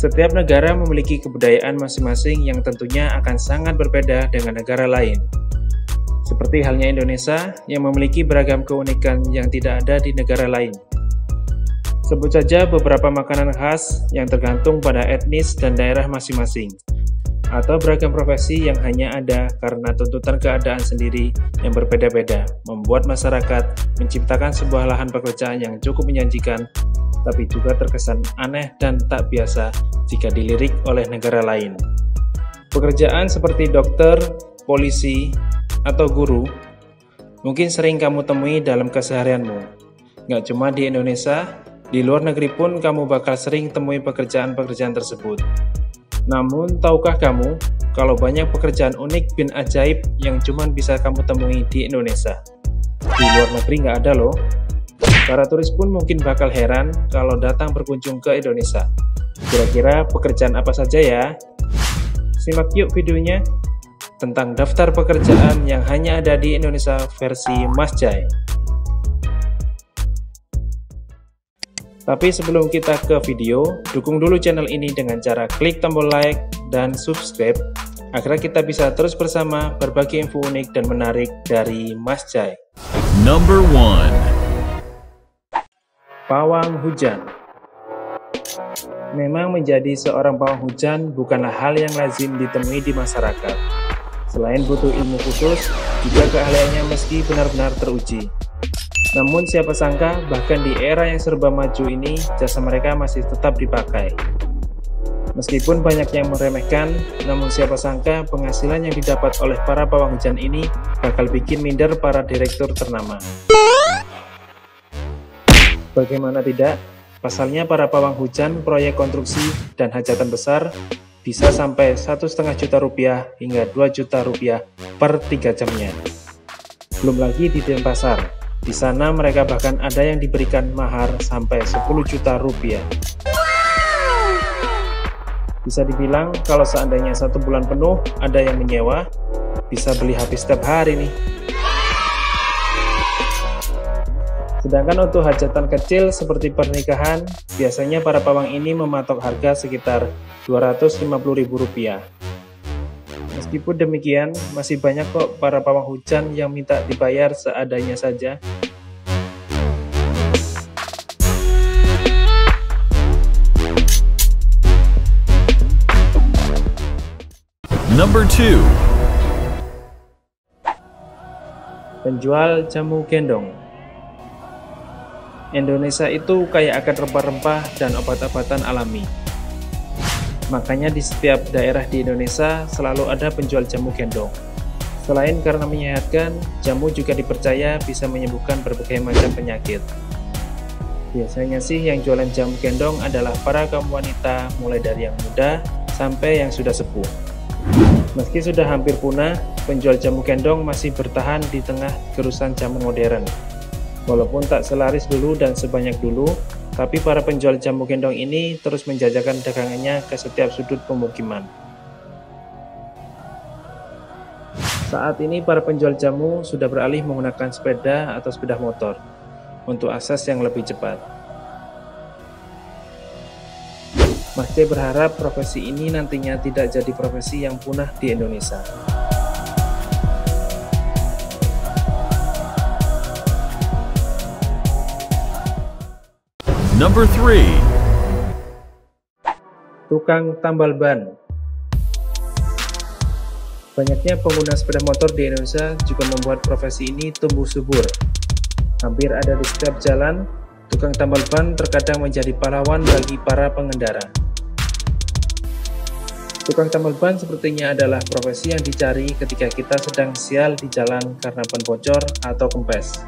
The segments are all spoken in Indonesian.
Setiap negara memiliki kebudayaan masing-masing yang tentunya akan sangat berbeda dengan negara lain. Seperti halnya Indonesia yang memiliki beragam keunikan yang tidak ada di negara lain. Sebut saja beberapa makanan khas yang tergantung pada etnis dan daerah masing-masing, atau beragam profesi yang hanya ada karena tuntutan keadaan sendiri yang berbeda-beda, membuat masyarakat menciptakan sebuah lahan pekerjaan yang cukup menjanjikan, tapi juga terkesan aneh dan tak biasa jika dilirik oleh negara lain. Pekerjaan seperti dokter, polisi, atau guru mungkin sering kamu temui dalam keseharianmu. Nggak cuma di Indonesia, di luar negeri pun kamu bakal sering temui pekerjaan-pekerjaan tersebut. Namun, tahukah kamu kalau banyak pekerjaan unik bin ajaib yang cuma bisa kamu temui di Indonesia? Di luar negeri nggak ada loh. Para turis pun mungkin bakal heran kalau datang berkunjung ke Indonesia. Kira-kira pekerjaan apa saja ya? Simak yuk videonya tentang daftar pekerjaan yang hanya ada di Indonesia versi Mas Jai. Tapi sebelum kita ke video, dukung dulu channel ini dengan cara klik tombol like dan subscribe agar kita bisa terus bersama berbagi info unik dan menarik dari Mas Jai. Number 1. Pawang hujan. Memang menjadi seorang pawang hujan bukanlah hal yang lazim ditemui di masyarakat. Selain butuh ilmu khusus, juga keahliannya meski benar-benar teruji. Namun siapa sangka bahkan di era yang serba maju ini jasa mereka masih tetap dipakai. Meskipun banyak yang meremehkan, namun siapa sangka penghasilan yang didapat oleh para pawang hujan ini bakal bikin minder para direktur ternama. Bagaimana tidak, pasalnya para pawang hujan proyek konstruksi dan hajatan besar bisa sampai 1,5 juta rupiah hingga 2 juta rupiah per 3 jamnya. Belum lagi di Denpasar, di sana mereka bahkan ada yang diberikan mahar sampai 10 juta rupiah. Bisa dibilang kalau seandainya 1 bulan penuh ada yang menyewa, bisa beli habis setiap hari nih. Sedangkan untuk hajatan kecil seperti pernikahan, biasanya para pawang ini mematok harga sekitar Rp250.000. Meskipun demikian, masih banyak kok para pawang hujan yang minta dibayar seadanya saja. Number 2. Penjual jamu gendong. Indonesia itu kaya akan rempah-rempah dan obat-obatan alami. Makanya di setiap daerah di Indonesia selalu ada penjual jamu gendong. Selain karena menyehatkan, jamu juga dipercaya bisa menyembuhkan berbagai macam penyakit. Biasanya sih yang jualan jamu gendong adalah para kaum wanita mulai dari yang muda sampai yang sudah sepuh. Meski sudah hampir punah, penjual jamu gendong masih bertahan di tengah gerusan jamu modern. Walaupun tak selaris dulu dan sebanyak dulu, tapi para penjual jamu gendong ini terus menjajakan dagangannya ke setiap sudut pemukiman. Saat ini para penjual jamu sudah beralih menggunakan sepeda atau sepeda motor untuk akses yang lebih cepat. Mas J berharap profesi ini nantinya tidak jadi profesi yang punah di Indonesia. Number 3. Tukang tambal ban. Banyaknya pengguna sepeda motor di Indonesia juga membuat profesi ini tumbuh subur. Hampir ada di setiap jalan, tukang tambal ban terkadang menjadi pahlawan bagi para pengendara. Tukang tambal ban sepertinya adalah profesi yang dicari ketika kita sedang sial di jalan karena ban bocor atau kempes.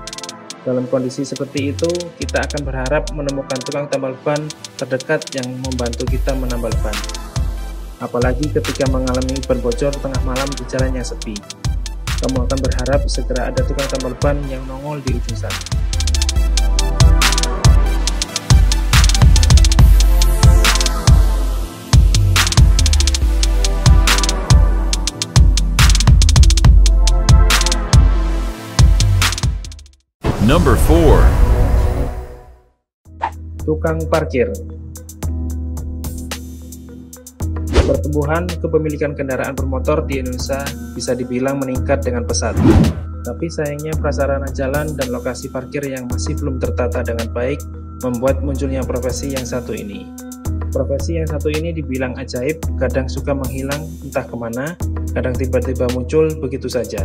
Dalam kondisi seperti itu, kita akan berharap menemukan tukang tambal ban terdekat yang membantu kita menambal ban. Apalagi ketika mengalami ban bocor tengah malam di jalan yang sepi. Kamu akan berharap segera ada tukang tambal ban yang nongol di ujung sana. Number 4. Tukang parkir. Pertumbuhan kepemilikan kendaraan bermotor di Indonesia bisa dibilang meningkat dengan pesat. Tapi sayangnya prasarana jalan dan lokasi parkir yang masih belum tertata dengan baik membuat munculnya profesi yang satu ini. Profesi yang satu ini dibilang ajaib, kadang suka menghilang entah kemana, kadang tiba-tiba muncul begitu saja.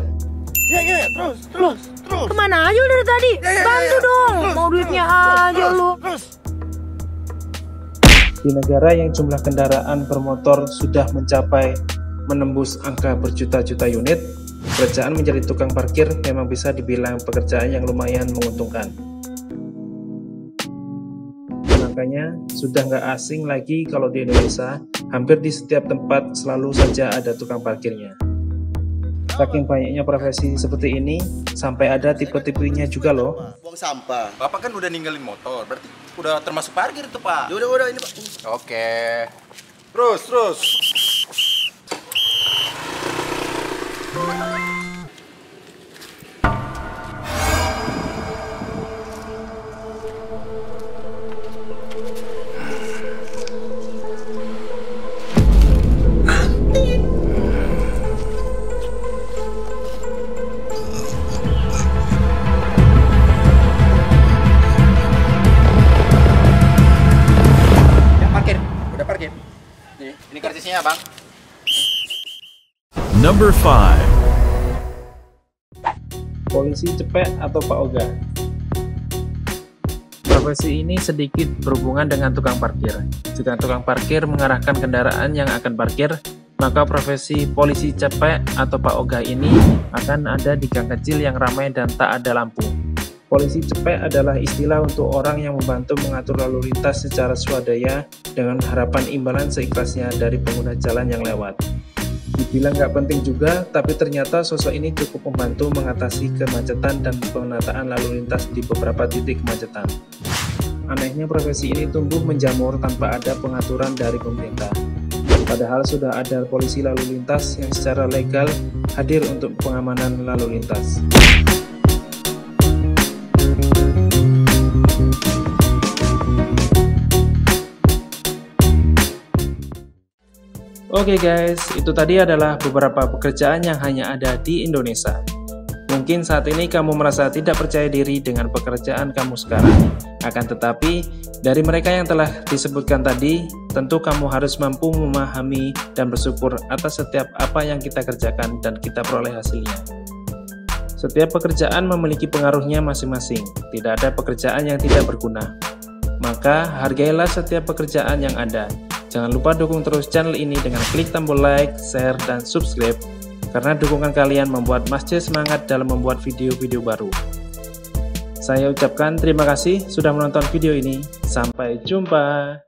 Ya, terus. Kemana aja lu dari tadi? Bantu dong, mau duitnya aja lu. Di negara yang jumlah kendaraan bermotor sudah menembus angka berjuta-juta unit, pekerjaan menjadi tukang parkir memang bisa dibilang pekerjaan yang lumayan menguntungkan. Makanya sudah nggak asing lagi kalau di Indonesia, hampir di setiap tempat selalu saja ada tukang parkirnya. Saking banyaknya profesi seperti ini, sampai ada tipe-tipenya juga loh. Buang sampah. Bapak kan udah ninggalin motor, berarti udah termasuk parkir itu, Pak. Ya udah ini, Pak. Oke. Terus. Udah parkir. Nih, ini karcisnya, Bang. Number 5. Polisi cepek atau Pak Oga? Profesi ini sedikit berhubungan dengan tukang parkir. Jika tukang parkir mengarahkan kendaraan yang akan parkir, maka profesi polisi cepek atau Pak Oga ini akan ada di gang kecil yang ramai dan tak ada lampu. Polisi cepek adalah istilah untuk orang yang membantu mengatur lalu lintas secara swadaya dengan harapan imbalan seikhlasnya dari pengguna jalan yang lewat. Dibilang nggak penting juga, tapi ternyata sosok ini cukup membantu mengatasi kemacetan dan penataan lalu lintas di beberapa titik kemacetan. Anehnya profesi ini tumbuh menjamur tanpa ada pengaturan dari pemerintah. Padahal sudah ada polisi lalu lintas yang secara legal hadir untuk pengamanan lalu lintas. Oke guys, itu tadi adalah beberapa pekerjaan yang hanya ada di Indonesia. Mungkin saat ini kamu merasa tidak percaya diri dengan pekerjaan kamu sekarang. Akan tetapi, dari mereka yang telah disebutkan tadi, tentu kamu harus mampu memahami dan bersyukur atas setiap apa yang kita kerjakan dan kita peroleh hasilnya. Setiap pekerjaan memiliki pengaruhnya masing-masing, tidak ada pekerjaan yang tidak berguna. Maka, hargailah setiap pekerjaan yang ada. Jangan lupa dukung terus channel ini dengan klik tombol like, share, dan subscribe, karena dukungan kalian membuat Mas C semangat dalam membuat video-video baru. Saya ucapkan terima kasih sudah menonton video ini. Sampai jumpa.